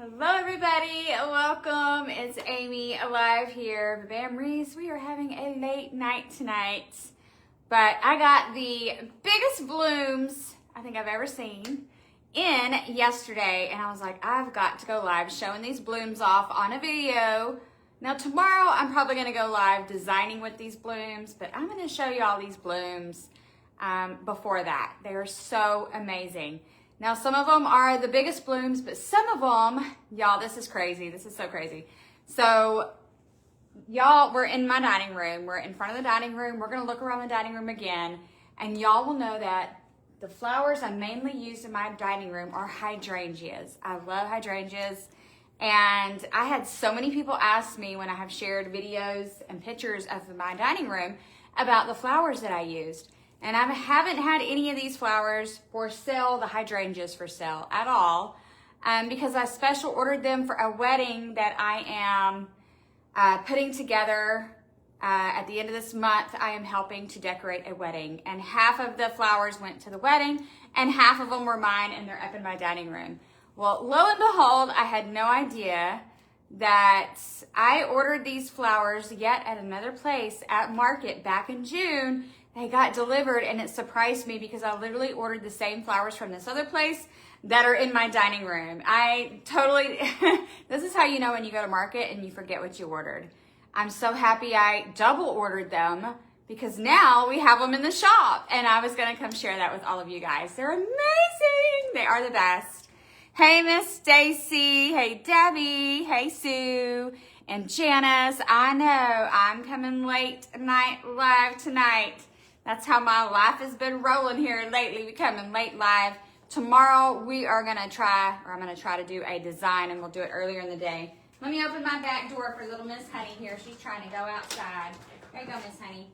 Hello everybody, welcome. It's Amy Alive here, Ba Bam Wreaths. We are having a late night tonight, but I got the biggest blooms I think I've ever seen in yesterday, and I was like, I've got to go live showing these blooms off on a video. Now tomorrow I'm probably gonna go live designing with these blooms, but I'm gonna show you all these blooms before that. They are so amazing. Now, some of them are the biggest blooms, but some of them, y'all, this is crazy. This is so crazy. So, y'all, we're in my dining room. We're in front of the dining room. We're going to look around the dining room again. And y'all will know that the flowers I mainly use in my dining room are hydrangeas. I love hydrangeas. And I had so many people ask me when I have shared videos and pictures of my dining room about the flowers that I used. And I haven't had any of these flowers for sale, the hydrangeas for sale at all, because I special ordered them for a wedding that I am putting together at the end of this month. I am helping to decorate a wedding, and half of the flowers went to the wedding and half of them were mine, and they're up in my dining room. Well, lo and behold, I had no idea that I ordered these flowers yet at another place at Market back in June. They got delivered, and it surprised me because I literally ordered the same flowers from this other place that are in my dining room. I totally, this is how you know when you go to Market and you forget what you ordered. I'm so happy I double ordered them because now we have them in the shop, and I was gonna come share that with all of you guys. They're amazing. They are the best. Hey, Miss Stacy. Hey, Debbie. Hey, Sue. And Janice. I know I'm coming late night live tonight. That's how my life has been rolling here lately, becoming late live. Tomorrow we are gonna try, or I'm gonna try to do a design, and we'll do it earlier in the day. Let me open my back door for little Miss Honey here. She's trying to go outside. There you go, Miss Honey.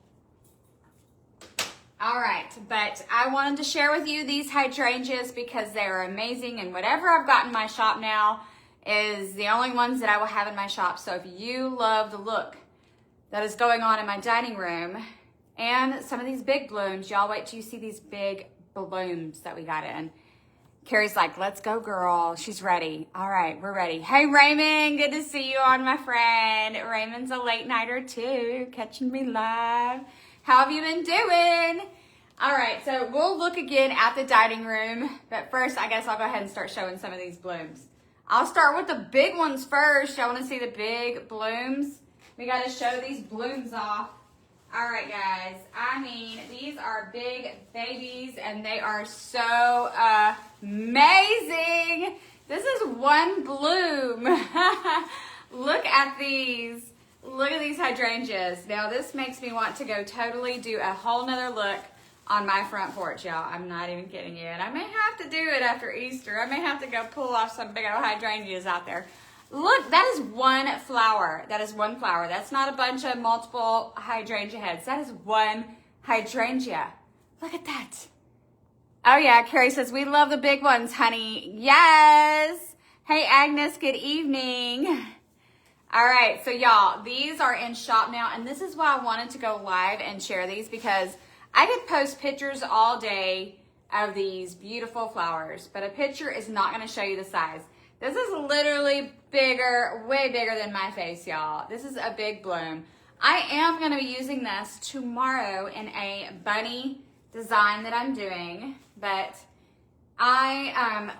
All right, but I wanted to share with you these hydrangeas because they are amazing, and whatever I've got in my shop now is the only ones that I will have in my shop. So if you love the look that is going on in my dining room, and some of these big blooms, y'all wait till you see these big blooms that we got in. Carrie's like, let's go, girl. She's ready. All right, we're ready. Hey, Raymond, good to see you on, my friend. Raymond's a late nighter too, catching me live. How have you been doing? All right, so we'll look again at the dining room, but first, I guess I'll go ahead and start showing some of these blooms. I'll start with the big ones first. Y'all wanna see the big blooms? We gotta show these blooms off. All right, guys, I mean, these are big babies, and they are so amazing. This is one bloom. Look at these. Look at these hydrangeas. Now, this makes me want to go totally do a whole nother look on my front porch, y'all. I'm not even kidding you. And I may have to do it after Easter. I may have to go pull off some big old hydrangeas out there. Look, that is one flower. That is one flower. That's not a bunch of multiple hydrangea heads. That is one hydrangea. Look at that. Oh yeah, Carrie says, we love the big ones, honey. Yes. Hey, Agnes, good evening. All right, so y'all, these are in shop now, and this is why I wanted to go live and share these, because I could post pictures all day of these beautiful flowers, but a picture is not gonna show you the size. This is literally bigger, way bigger than my face, y'all. This is a big bloom. I am gonna be using this tomorrow in a bunny design that I'm doing, but I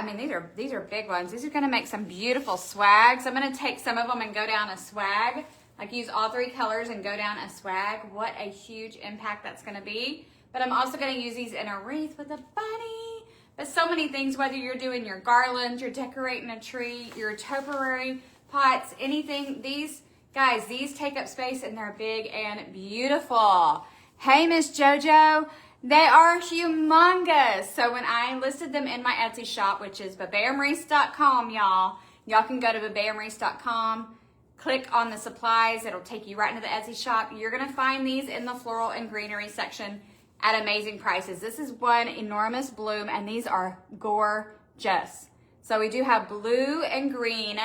mean, these are big ones. These are gonna make some beautiful swags. I'm gonna take some of them and go down a swag, like use all three colors and go down a swag. What a huge impact that's gonna be. But I'm also gonna use these in a wreath with a bunny. But so many things, whether you're doing your garland, you're decorating a tree, your topiary pots, anything, these, guys, these take up space, and they're big and beautiful. Hey, Miss JoJo, they are humongous. So when I listed them in my Etsy shop, which is babamwreaths.com, y'all can go to babamwreaths.com, click on the supplies, it'll take you right into the Etsy shop. You're gonna find these in the floral and greenery section at amazing prices. This is one enormous bloom, and these are gorgeous. So we do have blue and green.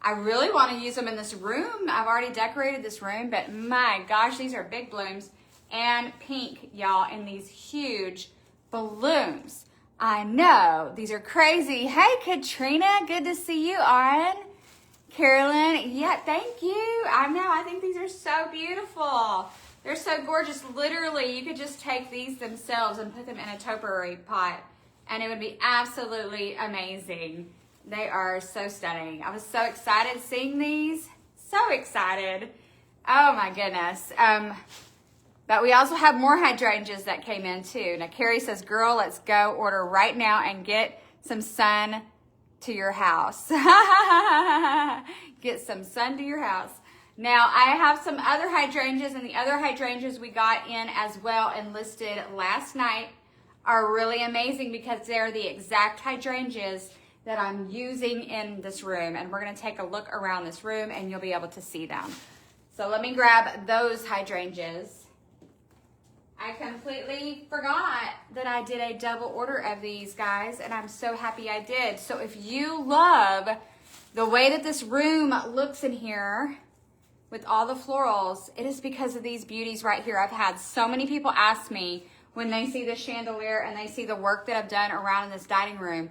I really want to use them in this room. I've already decorated this room, but my gosh, these are big blooms. And pink, y'all, in these huge balloons. I know, these are crazy. Hey, Katrina, good to see you, Aaron. Carolyn, yeah, thank you. I know, I think these are so beautiful. They're so gorgeous. Literally, you could just take these themselves and put them in a topiary pot, and it would be absolutely amazing. They are so stunning. I was so excited seeing these. So excited. Oh my goodness. But we also have more hydrangeas that came in too. Now Carrie says, girl, let's go order right now and get some sun to your house. Get some sun to your house. Now I have some other hydrangeas, and the other hydrangeas we got in as well and listed last night are really amazing because they're the exact hydrangeas that I'm using in this room. And we're gonna take a look around this room and you'll be able to see them. So let me grab those hydrangeas. I completely forgot that I did a double order of these, guys, and I'm so happy I did. So if you love the way that this room looks in here with all the florals, it is because of these beauties right here. I've had so many people ask me when they see the chandelier and they see the work that I've done around in this dining room,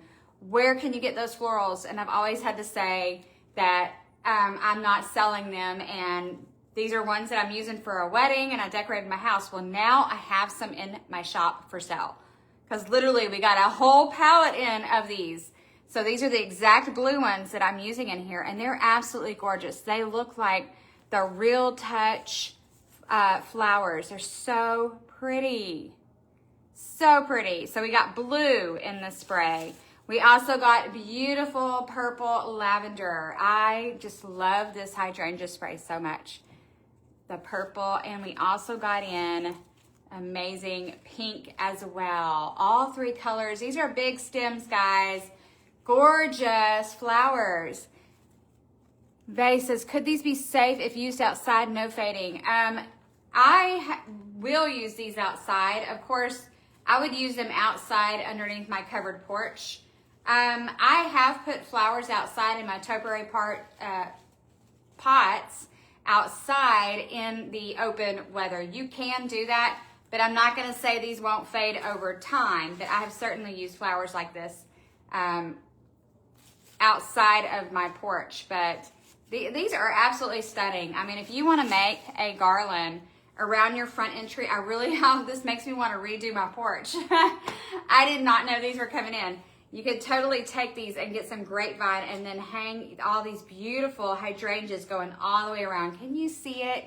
where can you get those florals? And I've always had to say that I'm not selling them, and these are ones that I'm using for a wedding, and I decorated my house. Well, now I have some in my shop for sale because literally we got a whole palette in of these. So these are the exact blue ones that I'm using in here, and they're absolutely gorgeous. They look like the Real Touch flowers. They're so pretty. So pretty. So we got blue in the spray. We also got beautiful purple lavender. I just love this hydrangea spray so much. The purple, and we also got in amazing pink as well. All three colors. These are big stems, guys. Gorgeous flowers. Vay says, could these be safe if used outside? No fading. I will use these outside. Of course, I would use them outside underneath my covered porch. I have put flowers outside in my topiary pots outside in the open weather. You can do that, but I'm not going to say these won't fade over time, but I have certainly used flowers like this outside of my porch. But these are absolutely stunning. I mean, if you want to make a garland around your front entry, I really this makes me want to redo my porch. I did not know these were coming in. You could totally take these and get some grapevine and then hang all these beautiful hydrangeas going all the way around. Can you see it?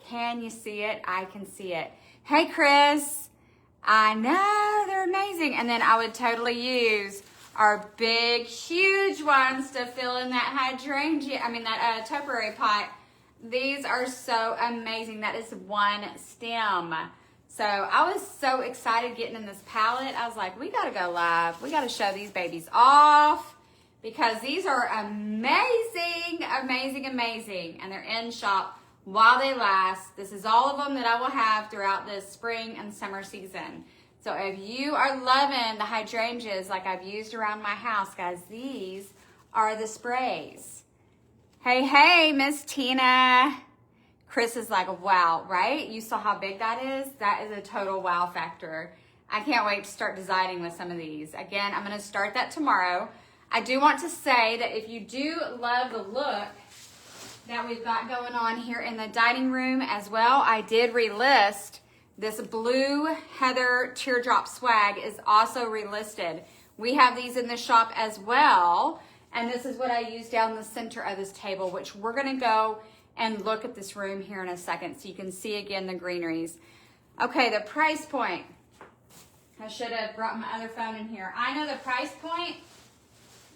Can you see it? I can see it. Hey, Chris. I know, they're amazing. And then I would totally use our big, huge ones to fill in that that topiary pot. These are so amazing. That is one stem. So I was so excited getting in this palette. I was like, we got to go live. We got to show these babies off because these are amazing, amazing, amazing. And they're in shop while they last. This is all of them that I will have throughout this spring and summer season. So if you are loving the hydrangeas like I've used around my house, guys, these are the sprays. Hey, hey, Miss Tina. Chris is like, wow, right? You saw how big that is? That is a total wow factor. I can't wait to start designing with some of these. Again, I'm going to start that tomorrow. I do want to say that if you do love the look that we've got going on here in the dining room as well, I did relist this blue Heather teardrop swag is also relisted. We have these in the shop as well. And this is what I use down the center of this table, which we're going to go and look at this room here in a second so you can see again the greeneries. Okay, the price point. I should have brought my other phone in here. I know the price point.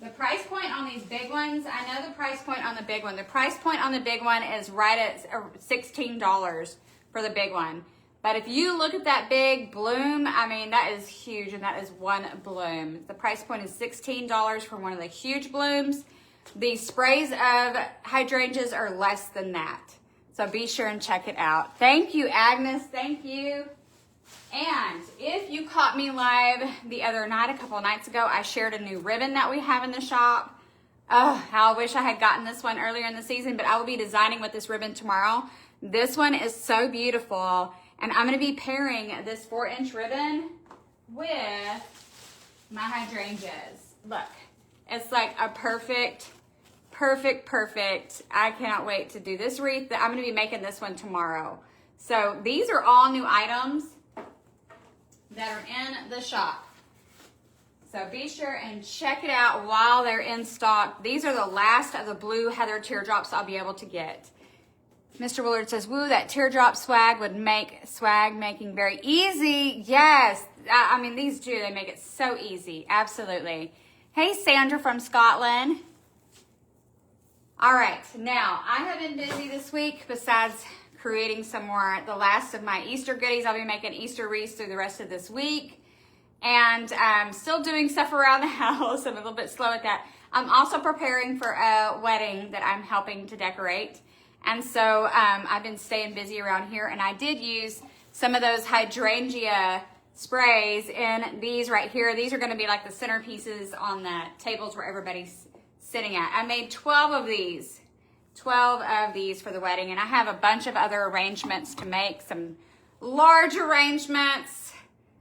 The price point on these big ones, I know the price point on the big one. The price point on the big one is right at $16 for the big one. But if you look at that big bloom, I mean, that is huge, and that is one bloom. The price point is $16 for one of the huge blooms. The sprays of hydrangeas are less than that. So be sure and check it out. Thank you, Agnes. Thank you. And if you caught me live the other night, a couple of nights ago, I shared a new ribbon that we have in the shop. Oh, how I wish I had gotten this one earlier in the season, but I will be designing with this ribbon tomorrow. This one is so beautiful. And I'm going to be pairing this 4-inch ribbon with my hydrangeas. Look, it's like a perfect. I cannot wait to do this wreath. I'm going to be making this one tomorrow. So these are all new items that are in the shop. So be sure and check it out while they're in stock. These are the last of the blue heather teardrops I'll be able to get. Mr. Willard says, woo, that teardrop swag would make swag making very easy. Yes, I mean, these do. They make it so easy. Absolutely. Hey, Sandra from Scotland. All right, now, I have been busy this week besides creating some more, the last of my Easter goodies. I'll be making Easter wreaths through the rest of this week. And I'm still doing stuff around the house. I'm a little bit slow at that. I'm also preparing for a wedding that I'm helping to decorate. And so I've been staying busy around here. And I did use some of those hydrangea sprays in these right here. These are going to be like the centerpieces on the tables where everybody's sitting at. I made 12 of these for the wedding, and I have a bunch of other arrangements to make, some large arrangements,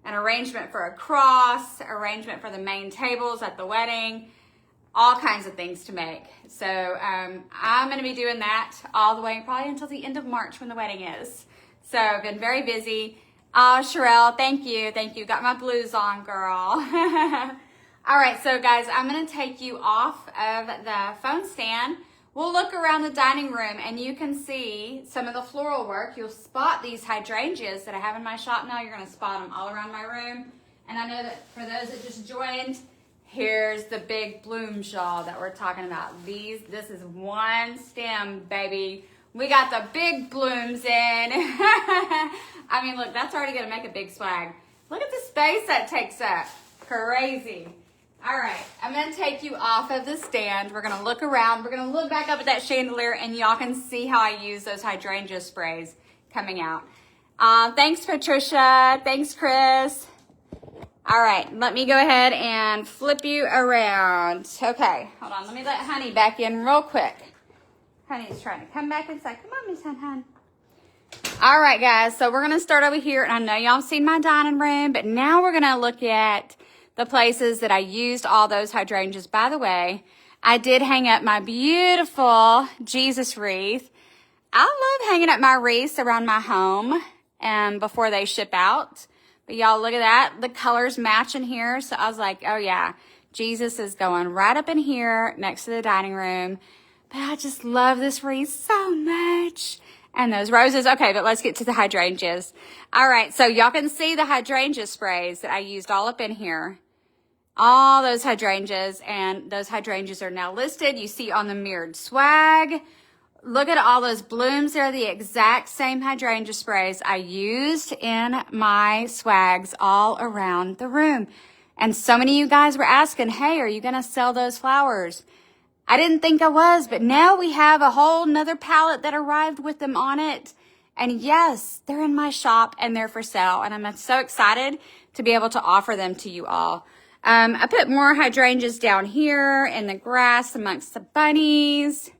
an arrangement for a cross, arrangement for the main tables at the wedding, all kinds of things to make. So I'm going to be doing that all the way probably until the end of March when the wedding is. So I've been very busy. Oh, Sherelle, thank you. Got my blues on, girl. All right, so guys, I'm going to take you off of the phone stand. We'll look around the dining room and you can see some of the floral work. You'll spot these hydrangeas that I have in my shop now. You're going to spot them all around my room. And I know that for those that just joined, here's the big bloom shawl that we're talking about. This is one stem, baby. We got the big blooms in. I mean, look, that's already going to make a big swag. Look at the space that takes up. Crazy. All right, I'm going to take you off of the stand. We're going to look around. We're going to look back up at that chandelier, and y'all can see how I use those hydrangea sprays coming out. Thanks, Patricia. Thanks, Chris. All right, let me go ahead and flip you around. Okay, hold on. Let me let Honey back in real quick. Honey's trying to come back inside. Come on, Miss Hun. All right, guys, so we're going to start over here. And I know y'all have seen my dining room, but now we're going to look at the places that I used all those hydrangeas. By the way, I did hang up my beautiful Jesus wreath. I love hanging up my wreaths around my home before they ship out. But y'all, look at that. The colors match in here. So I was like, oh yeah, Jesus is going right up in here next to the dining room. But I just love this wreath so much. And those roses. Okay, but let's get to the hydrangeas. All right, so y'all can see the hydrangea sprays that I used all up in here. All those hydrangeas, and those hydrangeas are now listed. You see on the mirrored swag. Look at all those blooms. They're the exact same hydrangea sprays I used in my swags all around the room. And so many of you guys were asking, hey, are you going to sell those flowers? I didn't think I was, but now we have a whole nother palette that arrived with them on it. And yes, they're in my shop and they're for sale. And I'm so excited to be able to offer them to you all. I put more hydrangeas down here in the grass amongst the bunnies.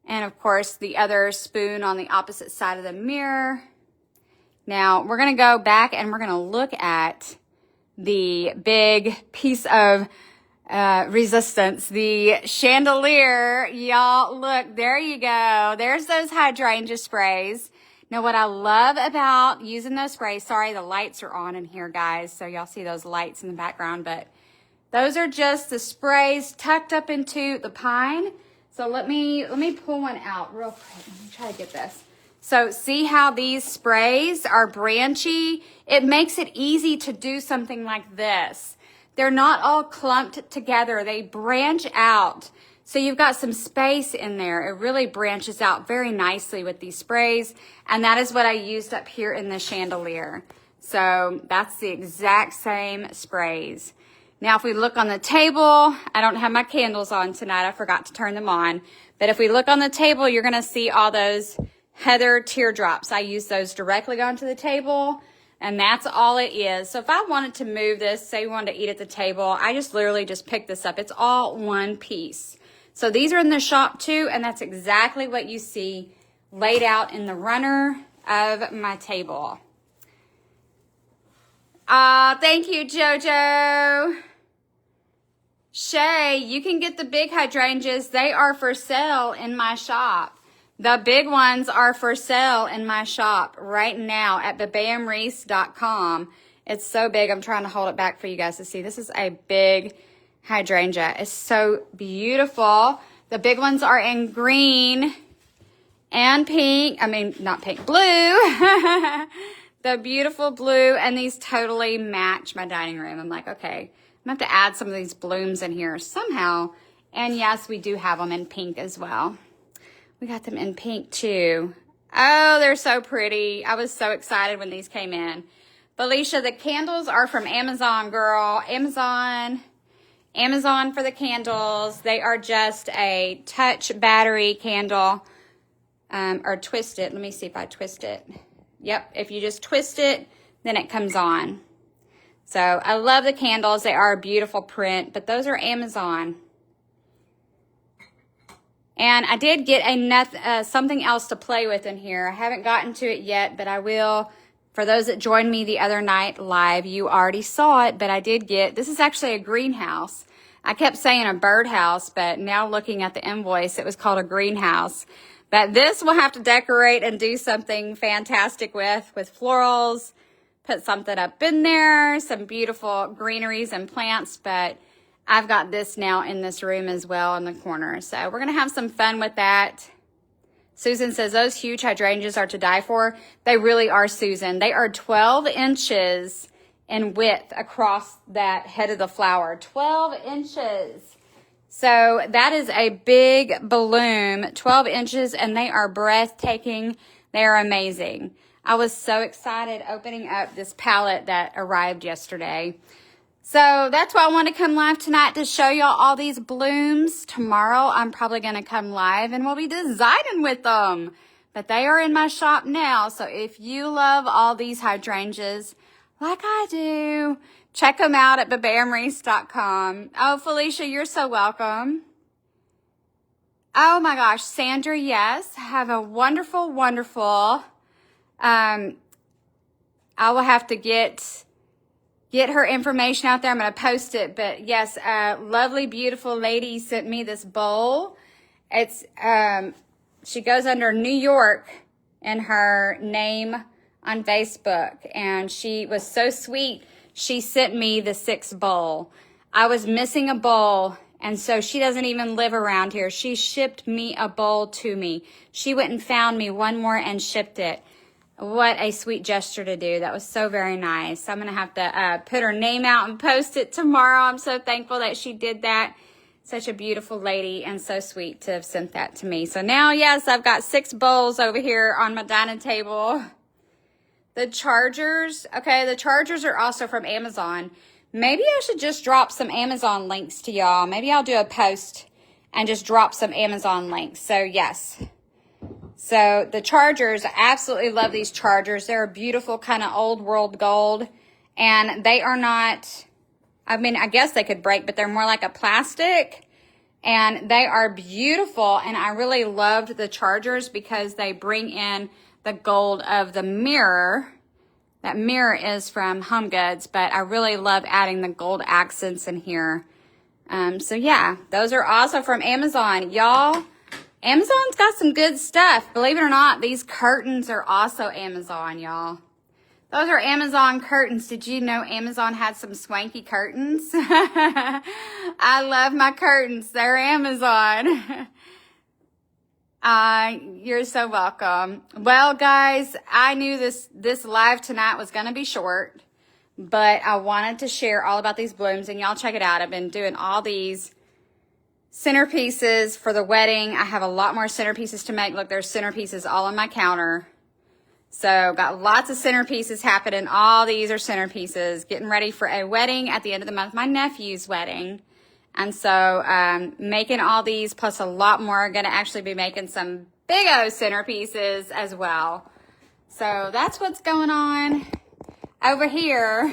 And of course, the other spoon on the opposite side of the mirror. Now, we're going to go back and we're going to look at the big piece of resistance, the chandelier. Y'all, look, there you go. There's those hydrangea sprays. Now, what I love about using those sprays, sorry, the lights are on in here, guys, so y'all see those lights in the background, but those are just the sprays tucked up into the pine. So let me pull one out real quick. Let me try to get this. So see how these sprays are branchy? It makes it easy to do something like this. They're not all clumped together. They branch out. So you've got some space in there. It really branches out very nicely with these sprays. And that is what I used up here in the chandelier. So that's the exact same sprays. Now, if we look on the table, I don't have my candles on tonight. I forgot to turn them on. But if we look on the table, you're going to see all those heather teardrops. I use those directly onto the table. And that's all it is. So if I wanted to move this, say we wanted to eat at the table, I just literally just pick this up. It's all one piece. So these are in the shop too, and that's exactly what you see laid out in the runner of my table. All Thank you, JoJo. Shay, you can get the big hydrangeas. They are for sale in my shop. The big ones are for sale in my shop right now at babamwreaths.com. It's so big. I'm trying to hold it back for you guys to see. This is a big hydrangea. It's so beautiful. The big ones are in green and pink. I mean, not pink, blue. The beautiful blue, and these totally match my dining room. I'm like, okay, I'm going to have to add some of these blooms in here somehow. And yes, we do have them in pink as well. We got them in pink too. Oh, they're so pretty. I was so excited when these came in. Felicia, the candles are from Amazon, girl. Amazon for the candles. They are just a touch battery candle. Or twist it. Let me see if I twist it. Yep, if you just twist it, then it comes on. So I love the candles. They are a beautiful print, but those are Amazon. And I did get something else to play with in here. I haven't gotten to it yet, but I will. For those that joined me the other night live, you already saw it, but I did get, this is actually a greenhouse. I kept saying a birdhouse, but now looking at the invoice, it was called a greenhouse. But this we'll have to decorate and do something fantastic with florals, put something up in there, some beautiful greeneries and plants, but I've got this now in this room as well in the corner. So we're going to have some fun with that. Susan says, those huge hydrangeas are to die for. They really are, Susan. They are 12 inches in width across that head of the flower. 12 inches. So that is a big bloom, 12 inches, and they are breathtaking. They are amazing. I was so excited opening up this palette that arrived yesterday. So that's why I want to come live tonight to show y'all all these blooms. Tomorrow I'm probably going to come live and we'll be designing with them. But they are in my shop now. So if you love all these hydrangeas like I do, check them out at babamwreaths.com. Oh, Felicia, you're so welcome. Oh my gosh, Sandra, yes. Have a wonderful, wonderful. I will have to get her information out there. I'm going to post it. But yes, a lovely, beautiful lady sent me this bowl. It's she goes under New York in her name on Facebook. And she was so sweet. She sent me the 6th bowl. I was missing a bowl. And so she doesn't even live around here. She shipped me a bowl to me. She went and found me one more and shipped it. What a sweet gesture to do. That was so very nice. I'm going to have to put her name out and post it tomorrow. I'm so thankful that she did that. Such a beautiful lady and so sweet to have sent that to me. So now, yes, I've got 6 bowls over here on my dining table. The chargers. Okay, the chargers are also from Amazon. Maybe I should just drop some Amazon links to y'all. Maybe I'll do a post and just drop some Amazon links. So, yes. So the chargers, I absolutely love these chargers. They're a beautiful kind of old world gold. And they are not, I mean, I guess they could break, but they're more like a plastic. And they are beautiful. And I really loved the chargers because they bring in the gold of the mirror. That mirror is from Home Goods, but I really love adding the gold accents in here. So yeah, those are also from Amazon. Y'all, Amazon's got some good stuff. Believe it or not, these curtains are also Amazon, y'all. Those are Amazon curtains. Did you know Amazon had some swanky curtains? I love my curtains. They're Amazon. You're so welcome. Well, guys, I knew this live tonight was going to be short, but I wanted to share all about these blooms, and y'all check it out. I've been doing all these centerpieces for the wedding. I have a lot more centerpieces to make. Look, there's centerpieces all on my counter. So got lots of centerpieces happening. All these are centerpieces. Getting ready for a wedding at the end of the month, my nephew's wedding. And so making all these plus a lot more. Going to actually be making some big O centerpieces as well. So that's what's going on over here.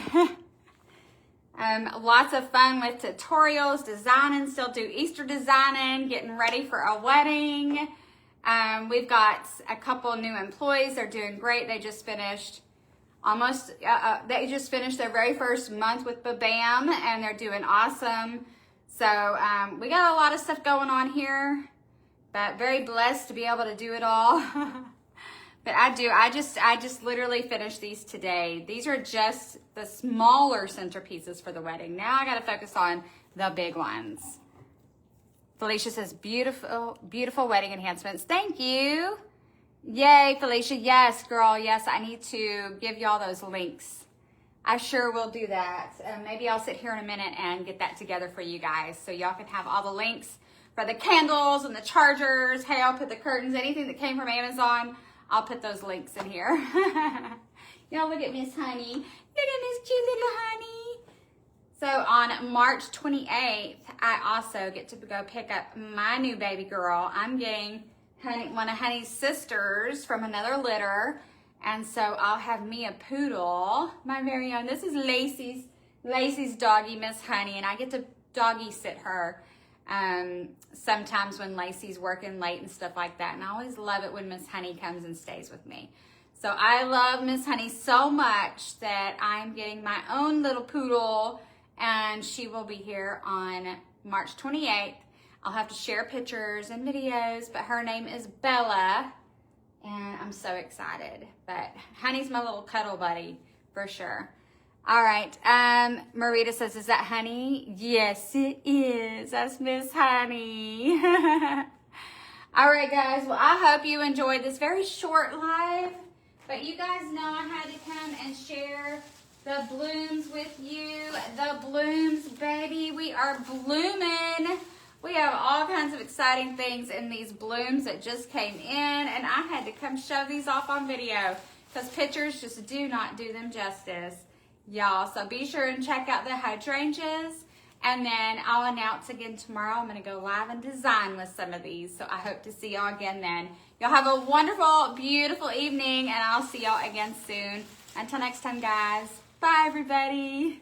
Lots of fun with tutorials, designing, still do Easter designing, getting ready for a wedding. We've got a couple new employees. They're doing great. They just finished almost, they just finished their very first month with Ba Bam, and they're doing awesome. So we got a lot of stuff going on here, but very blessed to be able to do it all. But I just literally finished these today. These are just the smaller centerpieces for the wedding. Now I gotta focus on the big ones. Felicia says, beautiful, beautiful wedding enhancements. Thank you. Yay, Felicia. Yes, girl. Yes, I need to give y'all those links. I sure will do that. Maybe I'll sit here in a minute and get that together for you guys so y'all can have all the links for the candles and the chargers. Hey, I'll put the curtains, anything that came from Amazon, I'll put those links in here. Y'all look at Miss Honey. Look at Miss cute little Honey. So on March 28th, I also get to go pick up my new baby girl. I'm getting one of Honey's sisters from another litter. And so I'll have me a poodle, my very own. This is Lacey's doggy, Miss Honey, and I get to doggy sit her sometimes when Lacey's working late and stuff like that. And I always love it when Miss Honey comes and stays with me. So I love Miss Honey so much that I'm getting my own little poodle, and she will be here on March 28th. I'll have to share pictures and videos, but her name is Bella. And I'm so excited. But Honey's my little cuddle buddy, for sure. All right. Marita says, is that Honey? Yes, it is. That's Miss Honey. All right, guys. Well, I hope you enjoyed this very short live. But you guys know I had to come and share the blooms with you. The blooms, baby. We are blooming. We have all kinds of exciting things in these blooms that just came in, and I had to come show these off on video because pictures just do not do them justice, y'all. So be sure and check out the hydrangeas, and then I'll announce again tomorrow. I'm going to go live and design with some of these, so I hope to see y'all again then. Y'all have a wonderful, beautiful evening, and I'll see y'all again soon. Until next time, guys. Bye, everybody.